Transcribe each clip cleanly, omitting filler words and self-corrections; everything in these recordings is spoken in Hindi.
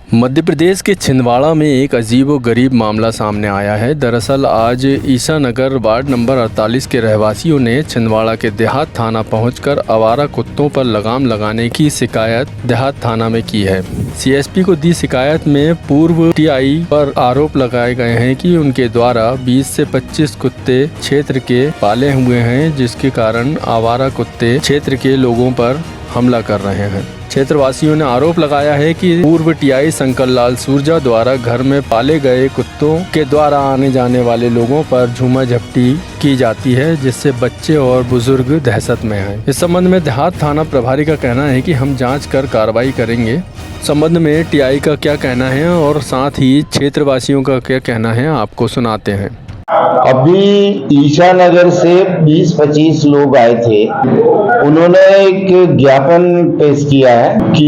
मध्य प्रदेश के छिंदवाड़ा में एक अजीबोगरीब मामला सामने आया है। दरअसल आज ईसानगर वार्ड नंबर 48 के रहवासियों ने छिंदवाड़ा के देहात थाना पहुंचकर आवारा कुत्तों पर लगाम लगाने की शिकायत देहात थाना में की है। सीएसपी को दी शिकायत में पूर्व टीआई पर आरोप लगाए गए हैं कि उनके द्वारा 20 से 25 कुत्ते क्षेत्र के पाले हुए हैं, जिसके कारण आवारा कुत्ते क्षेत्र के लोगों पर हमला कर रहे हैं। क्षेत्रवासियों ने आरोप लगाया है कि पूर्व टीआई शंकर लाल सूरजा द्वारा घर में पाले गए कुत्तों के द्वारा आने जाने वाले लोगों पर झूमा झपटी की जाती है, जिससे बच्चे और बुजुर्ग दहशत में हैं। इस संबंध में देहात थाना प्रभारी का कहना है कि हम जांच कर कार्रवाई करेंगे। संबंध में टीआई का क्या कहना है और साथ ही क्षेत्रवासियों का क्या कहना है, आपको सुनाते हैं। अभी ईसानगर से 20-25 लोग आए थे। उन्होंने एक ज्ञापन पेश किया है कि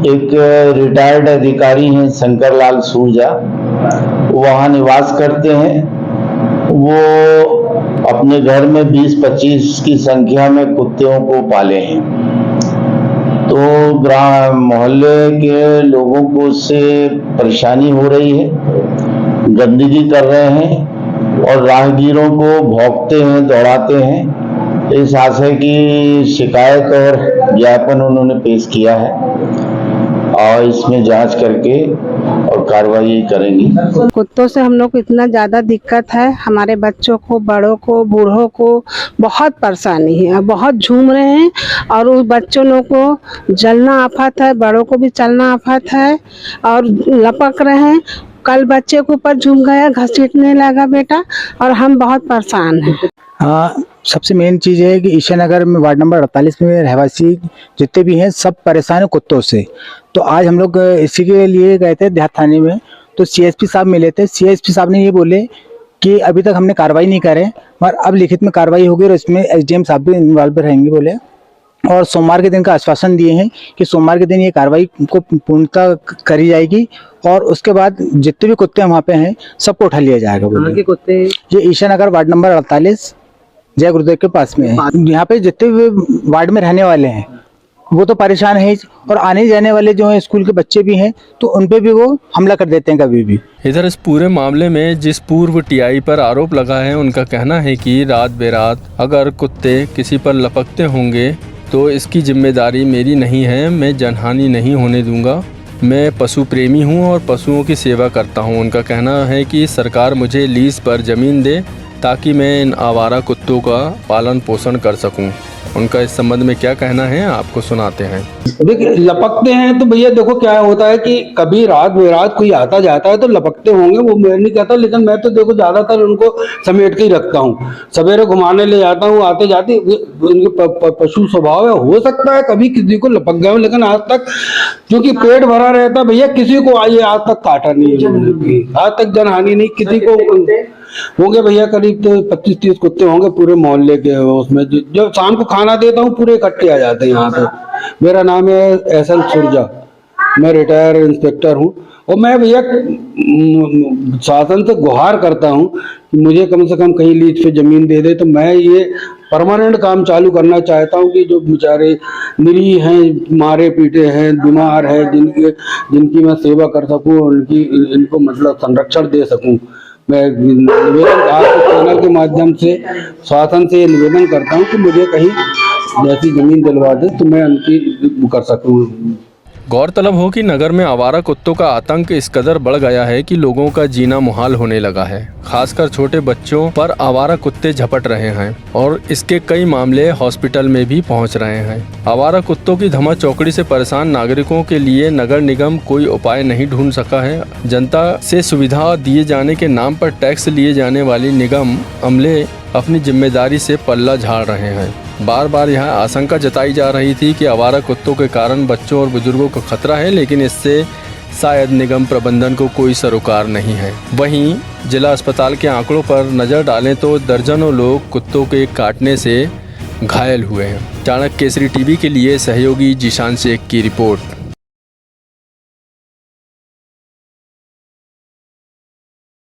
एक रिटायर्ड अधिकारी हैं शंकर लाल सूरजा, वहाँ निवास करते हैं। वो अपने घर में 20-25 की संख्या में कुत्तों को पाले हैं। तो ग्राम मोहल्ले के लोगों को उससे परेशानी हो रही है, गंदगी कर रहे हैं और राहगीरों को भौंकते हैं, दौड़ाते हैं। इस आशय की शिकायत और ज्ञापन उन्होंने पेश किया है और इसमें जांच करके और कार्रवाई करेंगे। कुत्तों से हम लोग को इतना ज़्यादा दिक्कत है, हमारे बच्चों को, बड़ों को, बूढ़ों को बहुत परेशानी है। बहुत झूम रहे हैं और उस बच्चों लोग को जलना आफत है, बड़ों को भी चलना आफत है और लपक रहे हैं। कल बच्चे के ऊपर झूम गया, घसीटने लगा बेटा, और हम बहुत परेशान हैं। हाँ, सबसे मेन चीज़ है कि ईसानगर में वार्ड नंबर 48 में रहवासी जितने भी हैं सब परेशान हैं कुत्तों से। तो आज हम लोग इसी के लिए गए थे देहात थाने में, तो सीएसपी साहब मिले थे। सीएसपी साहब ने ये बोले कि अभी तक हमने कार्रवाई नहीं करे, मगर अब लिखित में कार्रवाई होगी और इसमें एसडीएम साहब भी इन्वॉल्व रहेंगे बोले। और सोमवार के दिन का आश्वासन दिए हैं कि सोमवार के दिन ये कार्रवाई को पूर्णतः करी जाएगी और उसके बाद जितने भी कुत्ते वहाँ पे हैं सबको उठा लिया जाएगा। कहाँ के कुत्ते? ये ईसानगर वार्ड नंबर 48 जय गुरुदेव के पास में है। यहाँ पे जितने भी वार्ड में रहने वाले हैं वो तो परेशान है और आने जाने वाले जो हैं स्कूल के बच्चे भी हैं, तो उन पे भी वो हमला कर देते हैं कभी भी। इधर इस पूरे मामले में जिस पूर्व टीआई पर आरोप लगा है, उनका कहना है कि रात बेरात अगर कुत्ते किसी पर लपकते होंगे तो इसकी जिम्मेदारी मेरी नहीं है, मैं जनहानि नहीं होने दूंगा। मैं पशु प्रेमी हूं और पशुओं की सेवा करता हूं। उनका कहना है कि सरकार मुझे लीज पर ज़मीन दे ताकि मैं इन आवारा कुत्तों का पालन पोषण कर सकूं। उनका इस संबंध में क्या कहना है, आपको सुनाते हैं। देखिए, लपकते हैं तो भैया देखो क्या होता है कि कभी रात बेरात कोई आता जाता है तो लपकते होंगे, वो मैं नहीं कहता, लेकिन मैं तो देखो ज्यादातर उनको समेट के ही रखता हूँ। सवेरे घुमाने ले जाता हूँ, आते जाते उनके पशु स्वभाव है। हो सकता है कभी किसी को लपक गए, लेकिन आज तक क्योंकि पेट भरा रहता भैया, किसी को आज तक काटा नहीं है, आज तक जनहानि नहीं किसी को। होंगे भैया करीब तो 25-30 कुत्ते होंगे पूरे मोहल्ले के। उसमें जो शाम को खाना देता हूँ पूरे इकट्ठे आ जाते हैं यहाँ पे। मेरा नाम है एसएन सूरजा, मैं रिटायर इंस्पेक्टर हूँ और मैं भैया शासन से गुहार करता हूँ कि मुझे कम से कम कहीं लीज पे जमीन दे दे। तो मैं ये परमानेंट काम चालू करना चाहता हूँ कि जो बेचारे निरीह हैं, मारे पीटे हैं, बीमार हैं, जिनकी मैं सेवा कर सकूँ, इनको मतलब संरक्षण दे सकूँ। मैं निवेदन आपके चैनल के माध्यम से शासन से निवेदन करता हूं कि मुझे कहीं जैसी जमीन दिलवा दे तो मैं उनकी कर सकूं। गौरतलब हो कि नगर में आवारा कुत्तों का आतंक इस कदर बढ़ गया है कि लोगों का जीना मुहाल होने लगा है। खासकर छोटे बच्चों पर आवारा कुत्ते झपट रहे हैं और इसके कई मामले हॉस्पिटल में भी पहुंच रहे हैं। आवारा कुत्तों की धमा चौकड़ी से परेशान नागरिकों के लिए नगर निगम कोई उपाय नहीं ढूंढ सका है। जनता से सुविधा दिए जाने के नाम पर टैक्स लिए जाने वाली निगम अमले अपनी जिम्मेदारी से पल्ला झाड़ रहे हैं। बार बार यह आशंका जताई जा रही थी कि आवारा कुत्तों के कारण बच्चों और बुजुर्गों को खतरा है, लेकिन इससे शायद निगम प्रबंधन को कोई सरोकार नहीं है। वहीं जिला अस्पताल के आंकड़ों पर नज़र डालें तो दर्जनों लोग कुत्तों के काटने से घायल हुए हैं। चाणक्य केसरी टीवी के लिए सहयोगी जीशान शेख की रिपोर्ट।